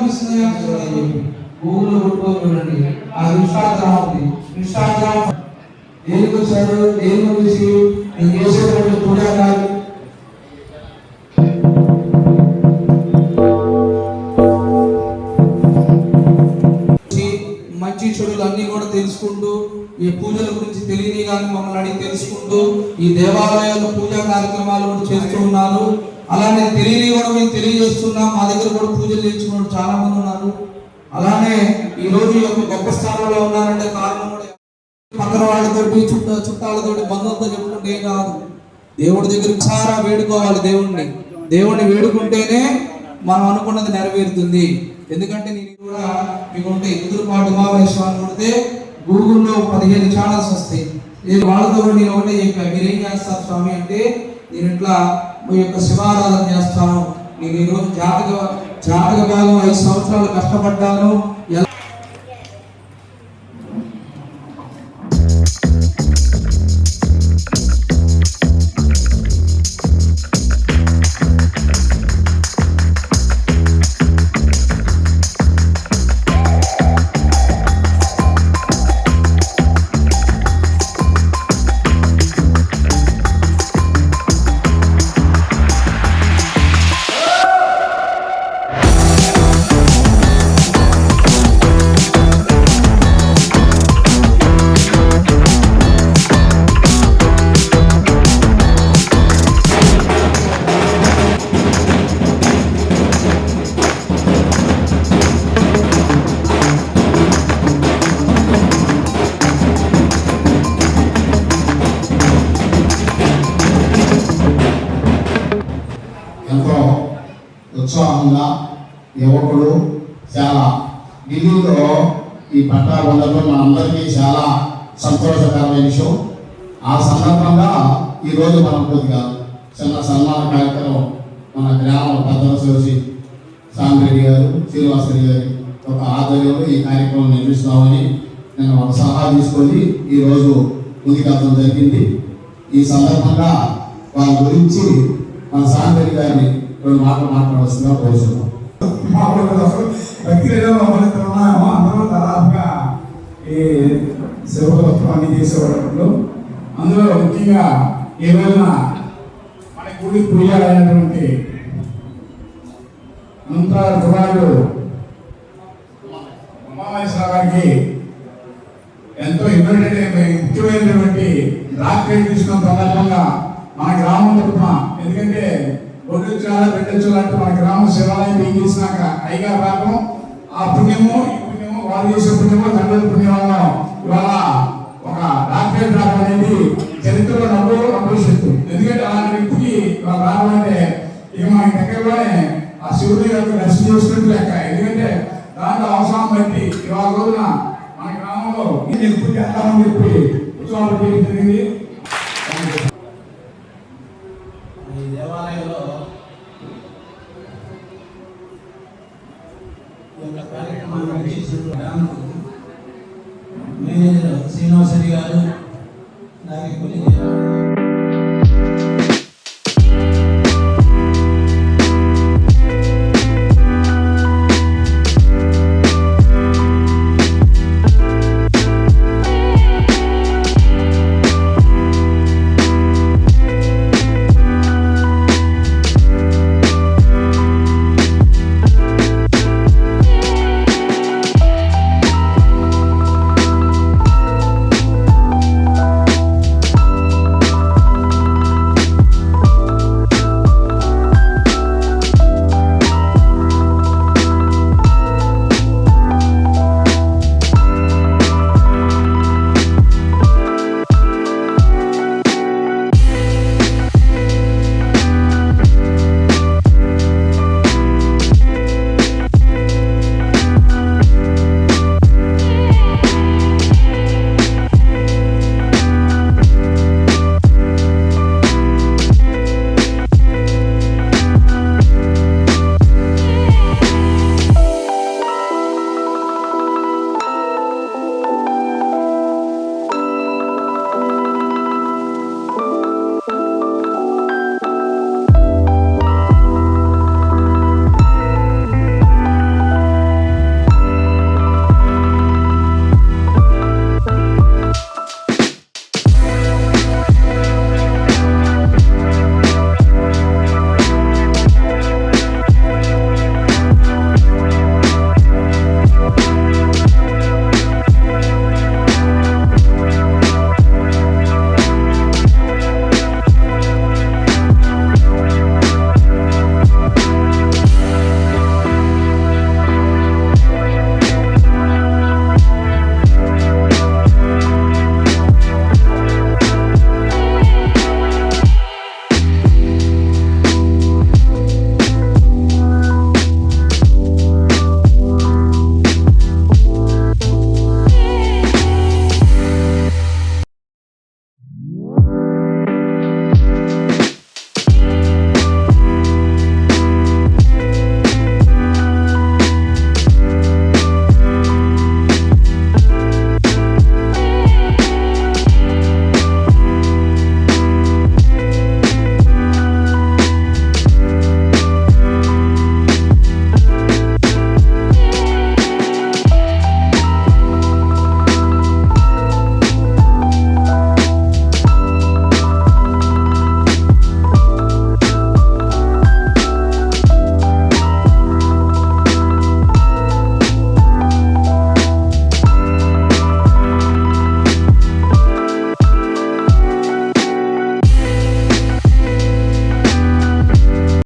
అనిపిస్తుంది చూడండి, గూగుల్లో కొట్టుకొని చూడండి, ఆ ఇన్స్టాగ్రామ్ ఉంది. ఇన్స్టాగ్రామ్ దేనికి వచ్చారు, దేని గురించి నేను చేసేటువంటి పూజాకాలు మంచి చెడులు అన్ని కూడా తెలుసుకుంటూ, ఈ పూజల గురించి తెలియని కానీ మమ్మల్ని అడిగి తెలుసుకుంటూ ఈ దేవాలయాల్లో పూజా కార్యక్రమాలు కూడా చేస్తూ ఉన్నారు. అలానే తెలియని కూడా మేము తెలియజేస్తున్నాం. మా దగ్గర కూడా పూజలు చేయించుకున్న చాలా మంది ఉన్నారు. అలానే ఈ రోజు యొక్క గొప్ప స్థానంలో ఉన్నారంటే కారణం కూడా పక్కన వాళ్ళతోటి చుట్టాలతోటి బంధువులతో చెప్పుకుంటే ఏం కాదు. దేవుడి దగ్గర చాలా వేడుకోవాలి. దేవుణ్ణి వేడుకుంటేనే మనం అనుకున్నది నెరవేరుతుంది. ఎందుకంటే నేను కూడా మీకుంటే ఎదురుపాటు ఉమామహేశ్వరాన్ని కొడితే గూగుల్లో 15 ఛానల్స్ వస్తాయి. నేను వాళ్ళతో కూడా నేను ఒకటే చెప్పాను, మీరేం చేస్తారు స్వామి అంటే, నేను ఇట్లా మీ యొక్క శివారాధన చేస్తాను. నేను ఈరోజు జాతక భాగం 5 సంవత్సరాలు కష్టపడ్డాను. ఎంతో ఉత్సాహంగా యువకుడు చాలా ఢిల్లీలో ఈ పట్టా ఉండటం మనందరికీ చాలా సంతోషకరమైన విషయం. ఆ సందర్భంగా ఈరోజు మనం కొద్దిగా చిన్న సన్మాన కార్యక్రమం మన గ్రామ పెద్దలు చూసి సాంబరెడ్డి గారు, శ్రీనివాసరెడ్డి గారి ఒక ఆధ్వర్యంలో ఈ కార్యక్రమం నిర్మిస్తున్నామని నేను ఒక సలహా తీసుకొని ఈరోజు ముందుకెళ్ళడం జరిగింది. ఈ సందర్భంగా వాళ్ళ గురించి మన సాంబరెడ్డి గారిని 2 మాటలు మాట్లాడవలసిందిగా కోరుతున్నాం. ఉన్నామో అందరూ దాదాపుగా ఈ శివతత్వం అన్ని చేసేవాళ్ళు. అందులో ముఖ్యంగా ఈ రోజున మన గుడి పూజలైనటువంటి మంత్రాల కుమారుడు ఉమామహేశ్వర గారికి ఎంతో ముఖ్యమైనటువంటి డాక్టరేట్ తీసుకున్న సందర్భంగా మన గ్రామం తరఫున, ఎందుకంటే పెట్టచ్చు అంటే మన గ్రామం శివాలయం ఏం చేసినాక అయిగా రావడం ఆ పుణ్యము ఈ పుణ్యము వాళ్ళు చేసే పుణ్యము తండ్రి పుణ్యము ఇవాళ ఒక డాక్టరేట్ రావడం అనేది చరిత్రలో నవ్వుశక్తు. ఎందుకంటే అలాంటి వ్యక్తికి రావడం అంటే ఇక మన దగ్గరలోనే ఆ శివుడి యొక్క దర్శనం చేసుకున్నట్టు లెక్క. ఎందుకంటే దాంట్లో అవసరం బట్టి ఇవాళ రోజున మన గ్రామంలో చేస్తామని చెప్పి ఉత్సవాలు చేయడం జరిగింది.